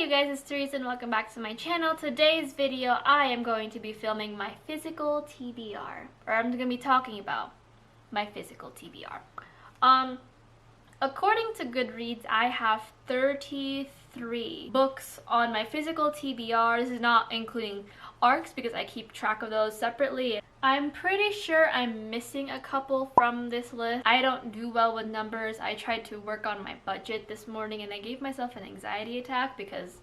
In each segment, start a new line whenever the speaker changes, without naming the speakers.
you guys, it's Teresa and welcome back to my channel. Today's video I am going to be filming my physical TBR, or I'm going to be talking about my physical TBR. According to Goodreads, I have 33 books on my physical TBR. This is not including arcs because I keep track of those separately. I'm pretty sure I'm missing a couple from this list. I don't do well with numbers. I tried to work on my budget this morning and I gave myself an anxiety attack because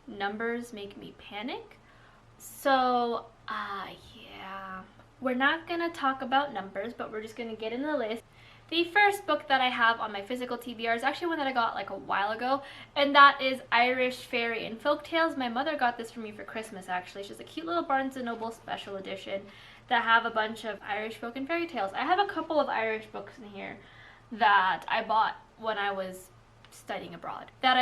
numbers make me panic. So, yeah. We're not gonna talk about numbers, but we're just gonna get in the list. The first book that I have on my physical TBR is actually one that I got like a while ago, and that is Irish Fairy and Folktales. My mother got this for me for Christmas actually. It's just a cute little Barnes & Noble special edition that have a bunch of Irish folk and fairy tales. I have a couple of Irish books in here that I bought when I was studying abroad. But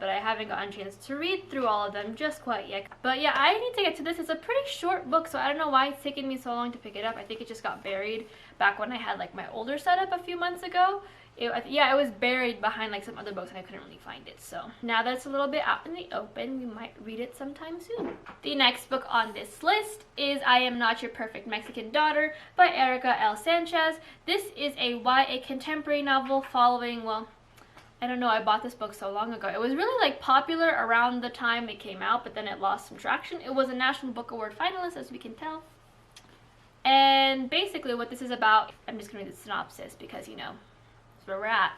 I haven't gotten a chance to read through all of them just quite yet. But yeah, I need to get to this. It's a pretty short book, so I don't know why it's taken me so long to pick it up. I think it just got buried back when I had like my older setup a few months ago. It was buried behind like some other books and I couldn't really find it. So now that it's a little bit out in the open, we might read it sometime soon. The next book on this list is I Am Not Your Perfect Mexican Daughter by Erica L. Sanchez. This is a YA contemporary novel following, well, I don't know, I bought this book so long ago. It was really like popular around the time it came out, but then it lost some traction. It was a National Book Award finalist, as we can tell. And basically what this is about, I'm just going to read the synopsis because, you know, that's where we're at.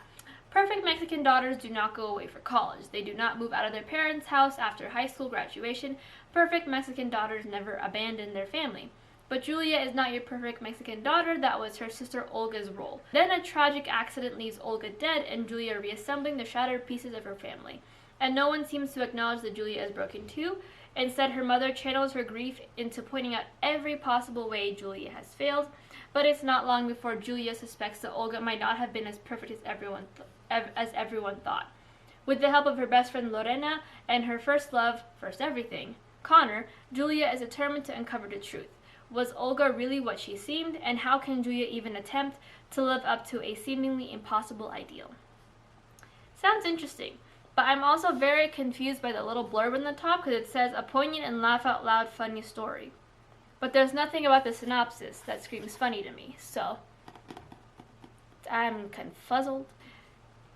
Perfect Mexican daughters do not go away for college. They do not move out of their parents' house after high school graduation. Perfect Mexican daughters never abandon their family. But Julia is not your perfect Mexican daughter. That was her sister Olga's role. Then a tragic accident leaves Olga dead and Julia reassembling the shattered pieces of her family. And no one seems to acknowledge that Julia is broken too. Instead, her mother channels her grief into pointing out every possible way Julia has failed. But it's not long before Julia suspects that Olga might not have been as perfect as everyone thought. With the help of her best friend Lorena and her first love, first everything, Connor, Julia is determined to uncover the truth. Was Olga really what she seemed, and how can Julia even attempt to live up to a seemingly impossible ideal? Sounds interesting, but I'm also very confused by the little blurb in the top because it says a poignant and laugh out loud funny story. But there's nothing about the synopsis that screams funny to me, so I'm confuzzled.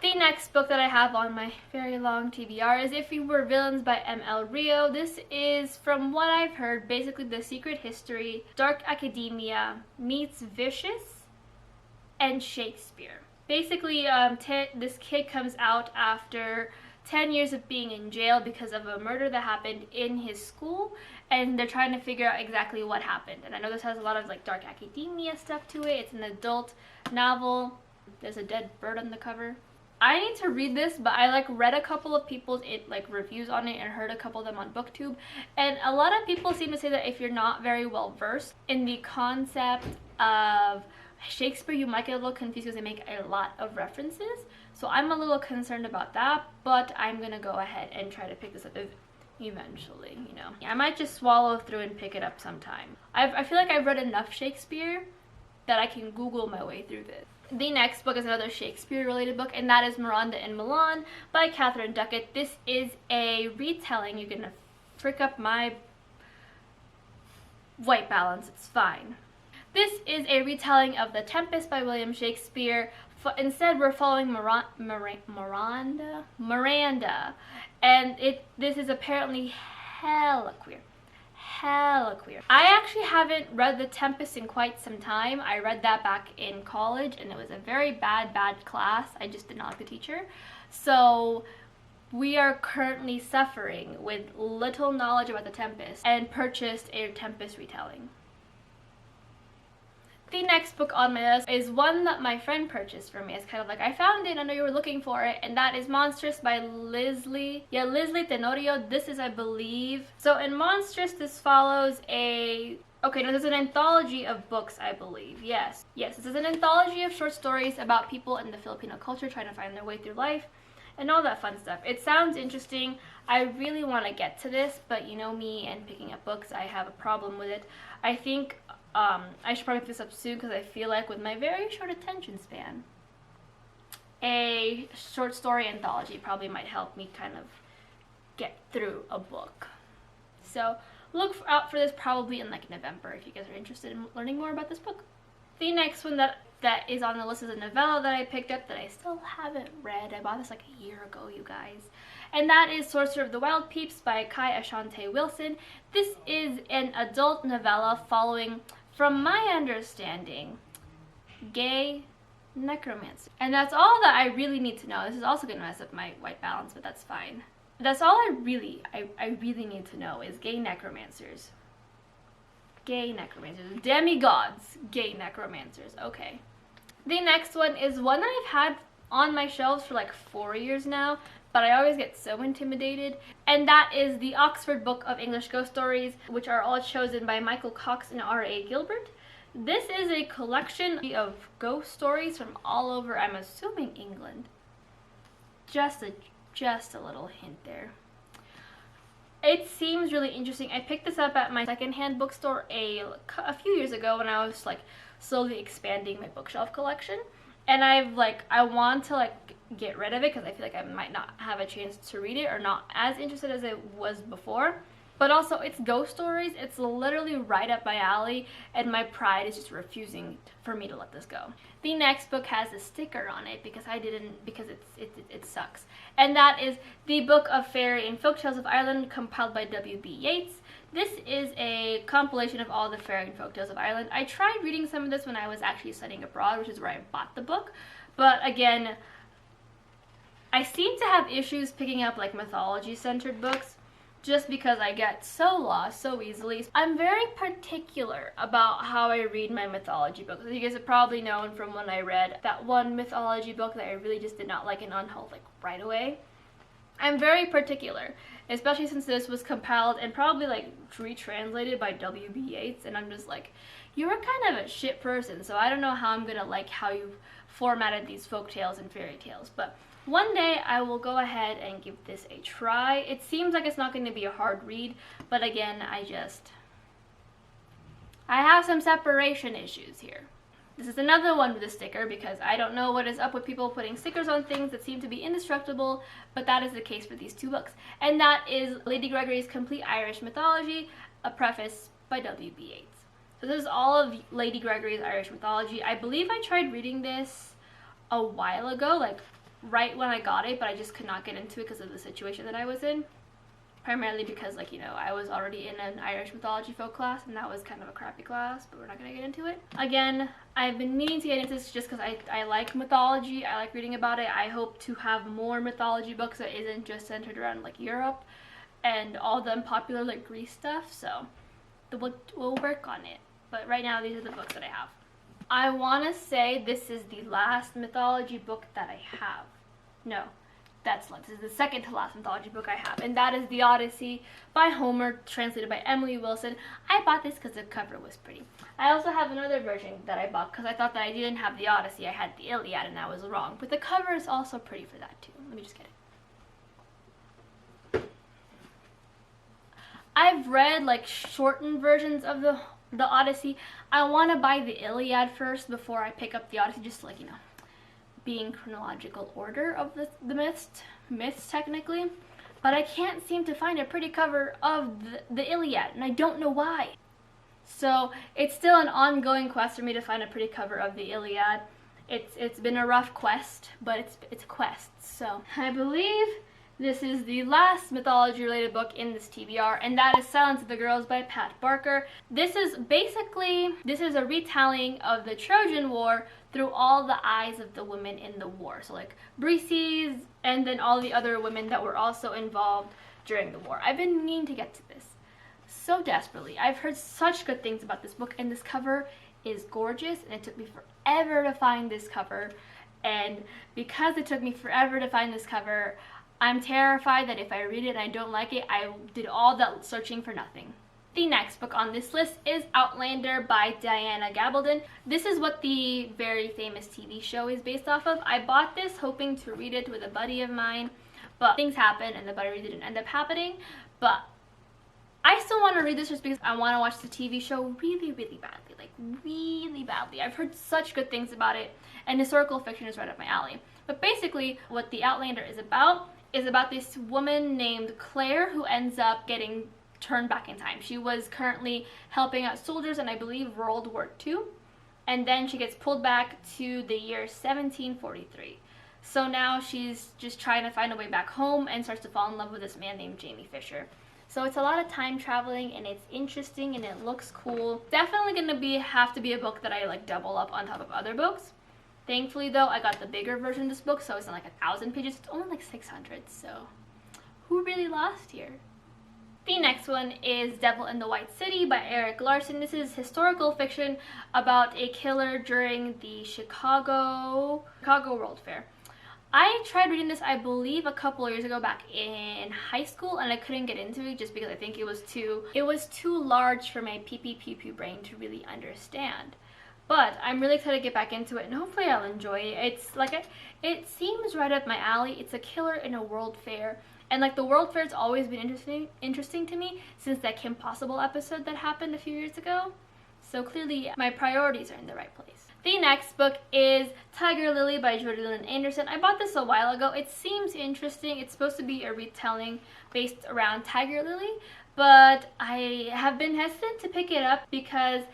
The next book that I have on my very long TBR is If We Were Villains by M.L. Rio. This is, from what I've heard, basically the secret history, dark academia meets vicious and Shakespeare. Basically, this kid comes out after 10 years of being in jail because of a murder that happened in his school, and they're trying to figure out exactly what happened. And I know this has a lot of like dark academia stuff to it. It's an adult novel. There's a dead bird on the cover. I need to read this, but I read a couple of people's reviews on it and heard a couple of them on Booktube, and a lot of people seem to say that if you're not very well versed in the concept of Shakespeare, you might get a little confused because they make a lot of references. So I'm a little concerned about that, but I'm gonna go ahead and try to pick this up eventually, you know. I might just swallow through and pick it up sometime. I feel like I've read enough Shakespeare that I can Google my way through this. The next book is another Shakespeare-related book, and that is Miranda and Malcolm by Catherine Duckett. This is a retelling. You're gonna frick up my white balance. It's fine. This is a retelling of The Tempest by William Shakespeare. Instead, we're following Miranda, and this is apparently hella queer. I actually haven't read The Tempest in quite some time. I read that back in college and it was a very bad class. I just did not like the teacher. So we are currently suffering with little knowledge about The Tempest and purchased a Tempest retelling. The next book on my list is one that my friend purchased for me. It's kind of like, I found it, I know you were looking for it, and that is Monstrous by Leslie Tenorio. This is, I believe, so in Monstrous, this follows there's an anthology of books, I believe. Yes, this is an anthology of short stories about people in the Filipino culture trying to find their way through life and all that fun stuff. It sounds interesting. I really want to get to this, but you know me and picking up books, I have a problem with it. I think I should probably pick this up soon because I feel like with my very short attention span, a short story anthology probably might help me kind of get through a book. So look out for this probably in like November if you guys are interested in learning more about this book. The next one that is on the list is a novella that I picked up that I still haven't read. I bought this like a year ago, you guys. And that is Sorcerer of the Wild Peeps by Kai Ashante Wilson. This is an adult novella following, from my understanding, gay necromancer. And that's all that I really need to know. This is also going to mess up my white balance, but that's fine. That's all I really need to know is gay necromancers. Gay necromancers. Demigods. Gay necromancers. Okay. The next one is one that I've had on my shelves for like 4 years now, but I always get so intimidated. And that is the Oxford Book of English Ghost Stories, which are all chosen by Michael Cox and R.A. Gilbert. This is a collection of ghost stories from all over, I'm assuming, England. Just a little hint there. It seems really interesting. I picked this up at my secondhand bookstore a few years ago when I was like slowly expanding my bookshelf collection, and I want to like get rid of it because I feel like I might not have a chance to read it or not as interested as I was before. But also, it's ghost stories. It's literally right up my alley, and my pride is just refusing for me to let this go. The next book has a sticker on it because it sucks. And that is the Book of Fairy and Folktales of Ireland, compiled by W.B. Yeats. This is a compilation of all the fairy and folktales of Ireland. I tried reading some of this when I was actually studying abroad, which is where I bought the book. But again, I seem to have issues picking up like mythology-centered books, just because I get so lost so easily. I'm very particular about how I read my mythology books. As you guys have probably known from when I read that one mythology book that I really just did not like and unhauled like right away. I'm very particular, especially since this was compiled and probably like retranslated by W.B. Yeats, and I'm just like, you're kind of a shit person, so I don't know how I'm gonna like how you formatted these folk tales and fairy tales. But one day I will go ahead and give this a try. It seems like it's not going to be a hard read, but again, I have some separation issues here. This is another one with a sticker because I don't know what is up with people putting stickers on things that seem to be indestructible, but that is the case for these two books. And that is Lady Gregory's Complete Irish Mythology, a preface by W.B. Yeats. So this is all of Lady Gregory's Irish mythology. I believe I tried reading this a while ago, like right when I got it, but I just could not get into it because of the situation that I was in. Primarily because, like, you know, I was already in an Irish mythology folk class, and that was kind of a crappy class, but we're not going to get into it. Again, I've been meaning to get into this just because I like mythology. I like reading about it. I hope to have more mythology books that isn't just centered around, like, Europe and all the unpopular, like, Greece stuff, so we'll work on it. But right now, these are the books that I have. I want to say this is the last mythology book that I have. No, this is the second to last mythology book I have, and that is The Odyssey by Homer, translated by Emily Wilson. I bought this because the cover was pretty. I also have another version that I bought because I thought that I didn't have the Odyssey, I had the Iliad, and I was wrong. But the cover is also pretty for that too. Let me just get it. I've read like shortened versions of the Odyssey. I want to buy the Iliad first before I pick up the Odyssey, just to, like, you know, be in chronological order of the myths technically. But I can't seem to find a pretty cover of the Iliad, and I don't know why. So it's still an ongoing quest for me to find a pretty cover of the Iliad. It's been a rough quest, but it's a quest. So I believe this is the last mythology-related book in this TBR, and that is Silence of the Girls by Pat Barker. This is a retelling of the Trojan War through all the eyes of the women in the war. So like Briseis, and then all the other women that were also involved during the war. I've been meaning to get to this so desperately. I've heard such good things about this book, and this cover is gorgeous, and it took me forever to find this cover. And because it took me forever to find this cover, I'm terrified that if I read it and I don't like it, I did all that searching for nothing. The next book on this list is Outlander by Diana Gabaldon. This is what the very famous TV show is based off of. I bought this hoping to read it with a buddy of mine, but things happened and the buddy didn't end up happening. But I still want to read this just because I want to watch the TV show really, really badly. Like, really badly. I've heard such good things about it, and historical fiction is right up my alley. But basically what the Outlander is about this woman named Claire who ends up getting turned back in time. She was currently helping out soldiers in, I believe, World War II, and then she gets pulled back to the year 1743. So now she's just trying to find a way back home and starts to fall in love with this man named Jamie Fisher. So it's a lot of time traveling, and it's interesting, and it looks cool. Definitely gonna have to be a book that I like double up on top of other books. Thankfully though, I got the bigger version of this book, so it's not like 1,000 pages, it's only like 600, so who really lost here? The next one is Devil in the White City by Eric Larson. This is historical fiction about a killer during the Chicago World Fair. I tried reading this, I believe, a couple of years ago back in high school, and I couldn't get into it just because I think it was too large for my pee brain to really understand. But I'm really excited to get back into it, and hopefully I'll enjoy it. It's like, it seems right up my alley. It's a killer in a world fair. And like the World Fair's always been interesting to me since that Kim Possible episode that happened a few years ago. So clearly my priorities are in the right place. The next book is Tiger Lily by Jordy Lynn Anderson. I bought this a while ago. It seems interesting. It's supposed to be a retelling based around Tiger Lily, but I have been hesitant to pick it up because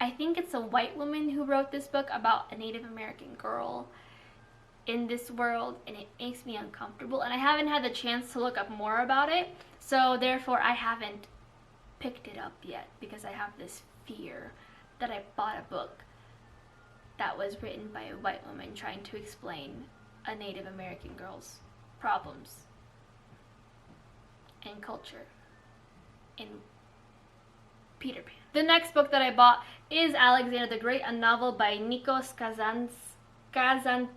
I think it's a white woman who wrote this book about a Native American girl in this world, and it makes me uncomfortable, and I haven't had the chance to look up more about it, so therefore I haven't picked it up yet because I have this fear that I bought a book that was written by a white woman trying to explain a Native American girl's problems and culture in Peter Pan. The next book that I bought is Alexander the Great, a novel by Nikos Kazantzakis,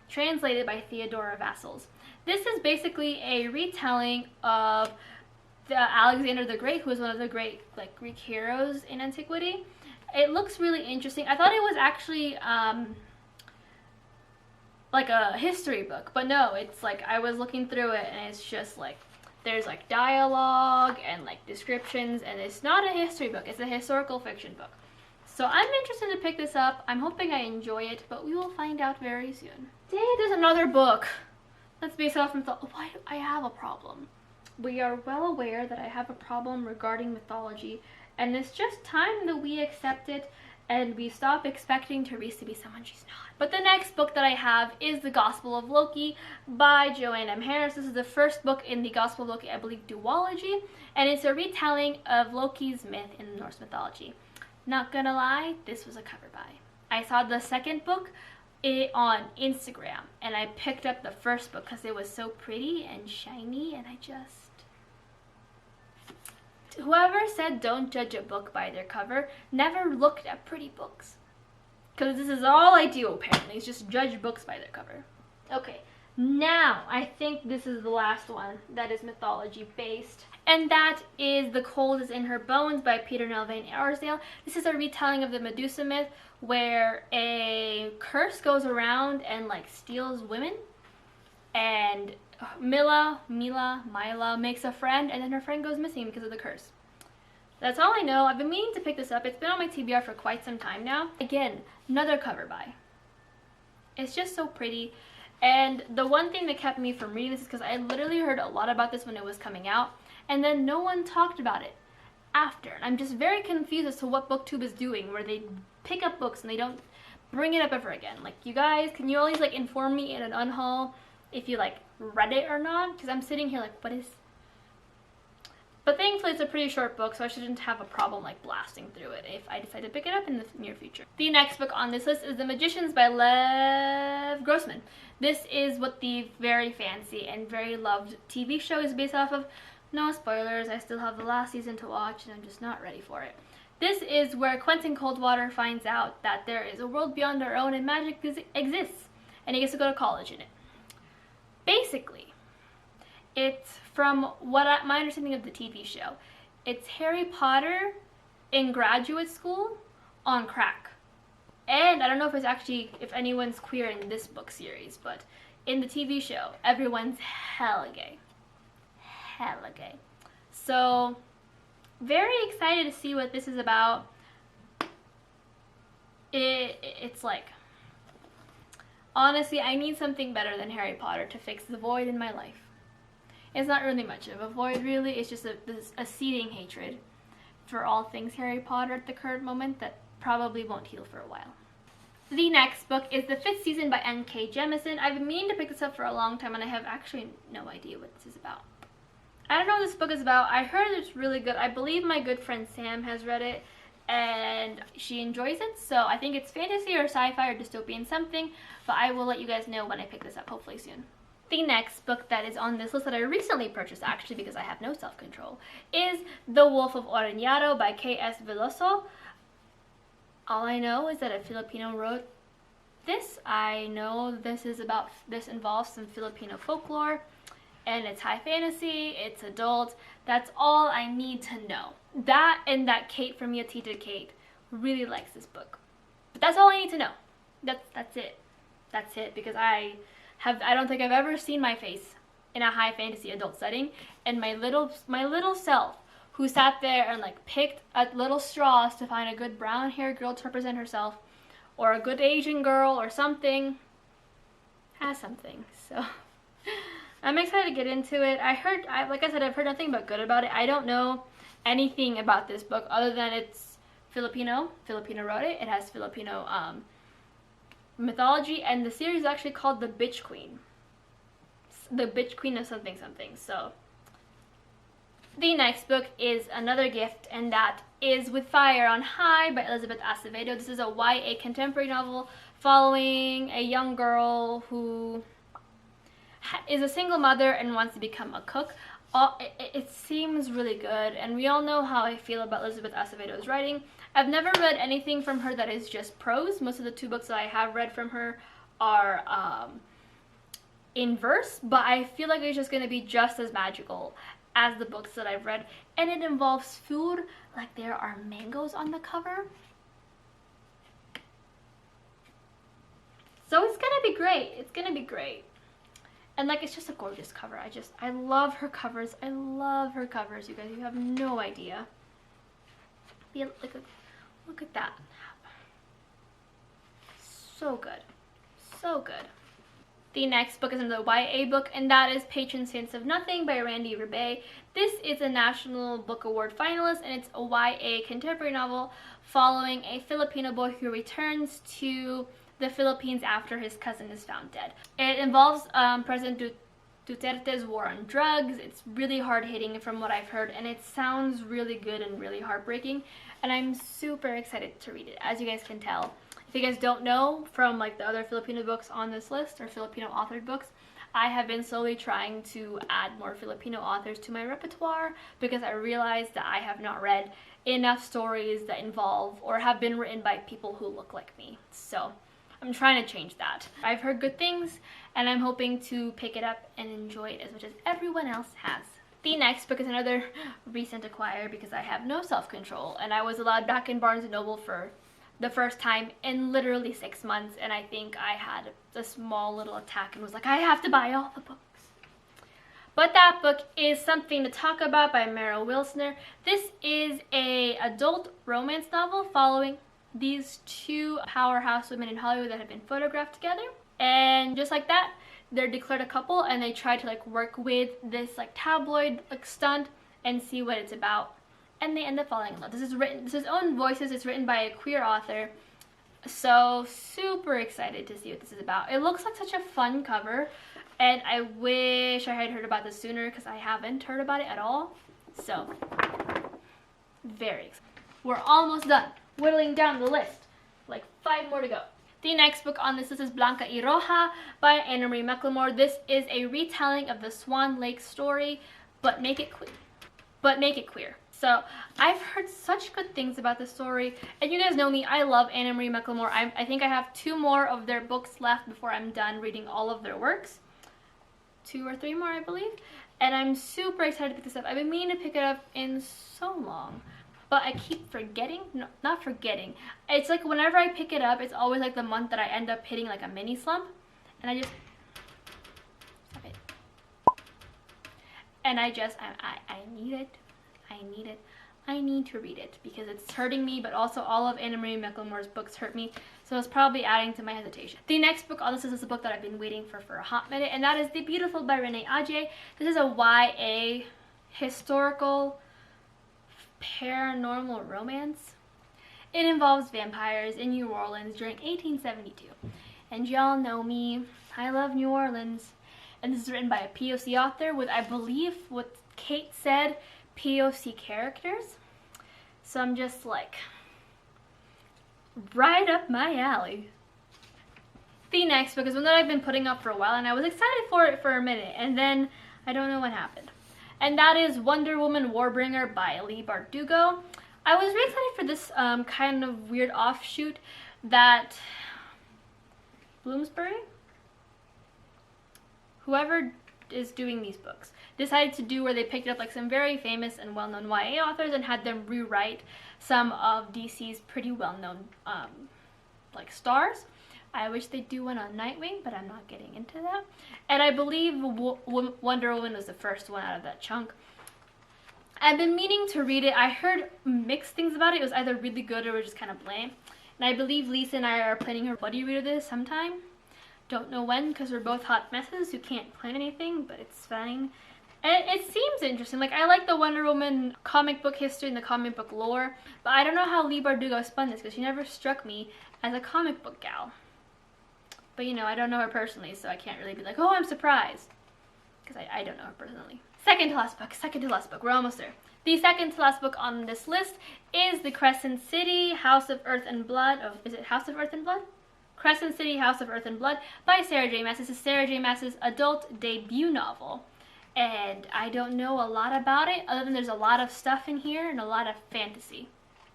translated by Theodora Vassils. This is basically a retelling of the Alexander the Great, who was one of the great Greek heroes in antiquity. It looks really interesting. I thought it was actually like a history book, but no, it's like I was looking through it and it's just like there's like dialogue and like descriptions, and it's not a history book, it's a historical fiction book. So I'm interested to pick this up. I'm hoping I enjoy it, but we will find out very soon. Today there's another book that's based off of why do I have a problem? We are well aware that I have a problem regarding mythology, and it's just time that we accept it and we stop expecting Therese to be someone she's not. But the next book that I have is The Gospel of Loki by Joanne M. Harris. This is the first book in the Gospel of Loki, I believe, duology, and it's a retelling of Loki's myth in Norse mythology. Not gonna lie, this was a cover buy. I saw the second book on Instagram, and I picked up the first book because it was so pretty and shiny, and I just... Whoever said don't judge a book by their cover never looked at pretty books. Because this is all I do apparently, is just judge books by their cover. Okay, now I think this is the last one that is mythology based. And that is The Cold is in Her Bones by Peter Nelvain Arsdale. This is a retelling of the Medusa myth where a curse goes around and like steals women. And Mila makes a friend, and then her friend goes missing because of the curse. That's all I know. I've been meaning to pick this up. It's been on my TBR for quite some time now. Again, another cover buy. It's just so pretty. And the one thing that kept me from reading this is because I literally heard a lot about this when it was coming out, and then no one talked about it after. And I'm just very confused as to what BookTube is doing, where they pick up books and they don't bring it up ever again. Like, you guys, can you always like inform me in an unhaul if you like read it or not? Because I'm sitting here like, what is... But thankfully it's a pretty short book, so I shouldn't have a problem like blasting through it if I decide to pick it up in the near future. The next book on this list is The Magicians by Lev Grossman. This is what the very fancy and very loved TV show is based off of. No spoilers, I still have the last season to watch and I'm just not ready for it. This is where Quentin Coldwater finds out that there is a world beyond our own and magic exists, and he gets to go to college in it. Basically, it's from what my understanding of the TV show, it's Harry Potter in graduate school on crack. And I don't know if it's actually, if anyone's queer in this book series, but in the TV show, everyone's hella gay. Hella gay. So, very excited to see what this is about. It's like, Honestly, I need something better than Harry Potter to fix the void in my life. It's not really much of a void, really. It's just a seething hatred for all things Harry Potter at the current moment that probably won't heal for a while. The next book is The Fifth Season by N.K. Jemisin. I've been meaning to pick this up for a long time, and I have actually no idea what this is about. I don't know what this book is about. I heard it's really good. I believe my good friend Sam has read it, and she enjoys it, so I think it's fantasy or sci-fi or dystopian something, but I will let you guys know when I pick this up, hopefully soon. The next book that is on this list that I recently purchased, actually because I have no self-control, is The Wolf of Oriñaro by K.S. Veloso. All I know is that a Filipino wrote this. I know this involves some Filipino folklore, and it's high fantasy, it's adult. That's all I need to know. That and that Kate from Your Tita Kate really likes this book. But that's all I need to know. That's it. That's it, because I don't think I've ever seen my face in a high fantasy adult setting, and my little self who sat there and like picked at little straws to find a good brown haired girl to represent herself, or a good Asian girl or something, has something. So I'm excited to get into it. Like I said, I've heard nothing but good about it. I don't know anything about this book other than it's Filipino wrote it. It has Filipino mythology, and the series is actually called The Bitch Queen. The Bitch Queen of something something. So the next book is another gift, and that is With Fire on High by Elizabeth Acevedo. This is a YA contemporary novel following a young girl who is a single mother and wants to become a cook. It seems really good, and we all know how I feel about Elizabeth Acevedo's writing. I've never read anything from her that is just prose. Most of the 2 books that I have read from her are in verse, but I feel like it's just going to be just as magical as the books that I've read, and it involves food. Like, there are mangoes on the cover. So it's gonna be great. It's gonna be great. And like, it's just a gorgeous cover. I love her covers. I love her covers, you guys. You have no idea. Look at that. So good. So good. The next book is another YA book, and that is Patron Saints of Nothing by Randy Rebay. This is a National Book Award finalist, and it's a YA contemporary novel following a Filipino boy who returns to the Philippines after his cousin is found dead. It involves President Duterte's war on drugs. It's really hard-hitting from what I've heard, and it sounds really good and really heartbreaking, and I'm super excited to read it, as you guys can tell. If you guys don't know from like the other Filipino books on this list, or Filipino authored books, I have been slowly trying to add more Filipino authors to my repertoire, because I realized that I have not read enough stories that involve or have been written by people who look like me. So I'm trying to change that. I've heard good things, and I'm hoping to pick it up and enjoy it as much as everyone else has. The next book is another recent acquire, because I have no self-control, and I was allowed back in Barnes & Noble for the first time in literally 6 months, and I think I had a small little attack and was like, I have to buy all the books. But that book is Something to Talk About by Mara Wilsner. This is a adult romance novel following these 2 powerhouse women in Hollywood that have been photographed together, and just like that, they're declared a couple, and they try to like work with this like tabloid like stunt and see what it's about, and they end up falling in love. This is own voices. It's written by a queer author, so super excited to see what this is about. It looks like such a fun cover, and I wish I had heard about this sooner, because I haven't heard about it at all. So very excited. We're almost done whittling down the list, like 5 more to go. The next book on this list is Blanca Iroha by Anna Marie McLemore. This is a retelling of the Swan Lake story, but make it queer. So I've heard such good things about the story, and you guys know me, I love Anna Marie McLemore. I think I have 2 more of their books left before I'm done reading all of their works. 2 or 3 more, I believe. And I'm super excited to pick this up. I've been meaning to pick it up in so long, but I keep forgetting. No, not forgetting. It's like whenever I pick it up, it's always like the month that I end up hitting like a mini slump, and I need it. I need it. I need to read it because it's hurting me, but also all of Anna Marie McLemore's books hurt me, so it's probably adding to my hesitation. The next book on this is a book that I've been waiting for a hot minute, and that is The Beautiful by Renee Adjei. This is a YA historical paranormal romance. It involves vampires in New Orleans during 1872. And y'all know me, I love New Orleans. And this is written by a POC author with, I believe, what Kate said, POC characters. So I'm just like, right up my alley. The next book is one that I've been putting up for a while, and I was excited for it for a minute, and then I don't know what happened. And that is Wonder Woman Warbringer by Leigh Bardugo. I was really excited for this kind of weird offshoot that Bloomsbury, whoever is doing these books, decided to do, where they picked up like some very famous and well-known YA authors and had them rewrite some of DC's pretty well-known like stars. I wish they'd do one on Nightwing, but I'm not getting into that. And I believe Wonder Woman was the first one out of that chunk. I've been meaning to read it. I heard mixed things about it. It was either really good or just kind of bland. And I believe Lisa and I are planning a buddy read of this sometime. Don't know when, because we're both hot messes who can't plan anything, but it's fine. And it seems interesting. Like, I like the Wonder Woman comic book history and the comic book lore, but I don't know how Leigh Bardugo spun this, because she never struck me as a comic book gal. But, you know, I don't know her personally, so I can't really be like, oh, I'm surprised. Because I don't know her personally. Second to last book. We're almost there. The second to last book on this list is the Crescent City, House of Earth and Blood. Oh, is it House of Earth and Blood? Crescent City, House of Earth and Blood by Sarah J. Maas. This is Sarah J. Maas's adult debut novel. And I don't know a lot about it, other than there's a lot of stuff in here and a lot of fantasy.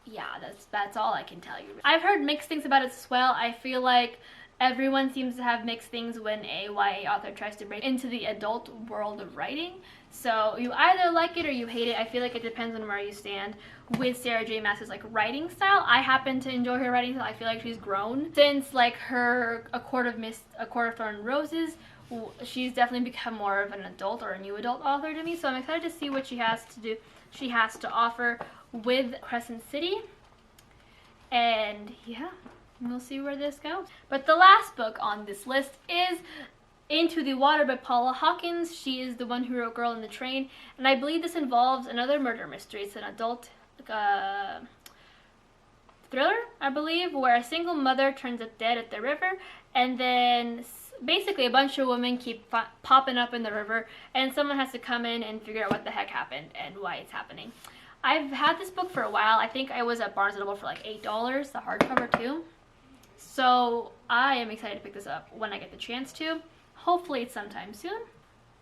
Yeah, that's all I can tell you. I've heard mixed things about it as well. I feel like everyone seems to have mixed things when a YA author tries to break into the adult world of writing. So you either like it or you hate it. I feel like it depends on where you stand with Sarah J. Maas's like writing style. I happen to enjoy her writing style. I feel like she's grown since like her A Court of Thorn Roses. She's definitely become more of an adult or a new adult author to me. So I'm excited to see what she has to offer with Crescent City. And yeah, we'll see where this goes. But the last book on this list is Into the Water by Paula Hawkins. She is the one who wrote Girl in the Train, and I believe this involves another murder mystery. It's an adult thriller, I believe, where a single mother turns up dead at the river, and then basically a bunch of women keep popping up in the river, and someone has to come in and figure out what the heck happened and why it's happening. I've had this book for a while. I think I was at Barnes & Noble for like $8, the hardcover too. So I am excited to pick this up when I get the chance to. Hopefully it's sometime soon.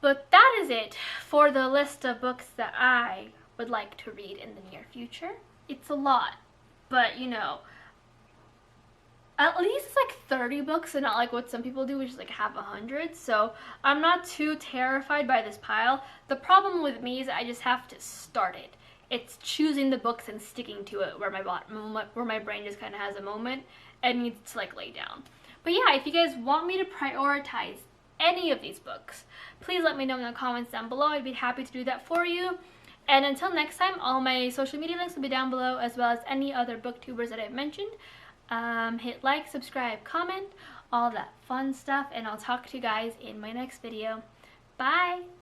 But that is it for the list of books that I would like to read in the near future. It's a lot, but you know, at least it's like 30 books and not like what some people do, which is like have 100. So I'm not too terrified by this pile. The problem with me is I just have to start it. It's choosing the books and sticking to it where my brain just kind of has a moment and needs to like lay down. But yeah, if you guys want me to prioritize any of these books, please let me know in the comments down below. I'd be happy to do that for you. And until next time, all my social media links will be down below, as well as any other booktubers that I've mentioned. Hit like, subscribe, comment, all that fun stuff, and I'll talk to you guys in my next video. Bye!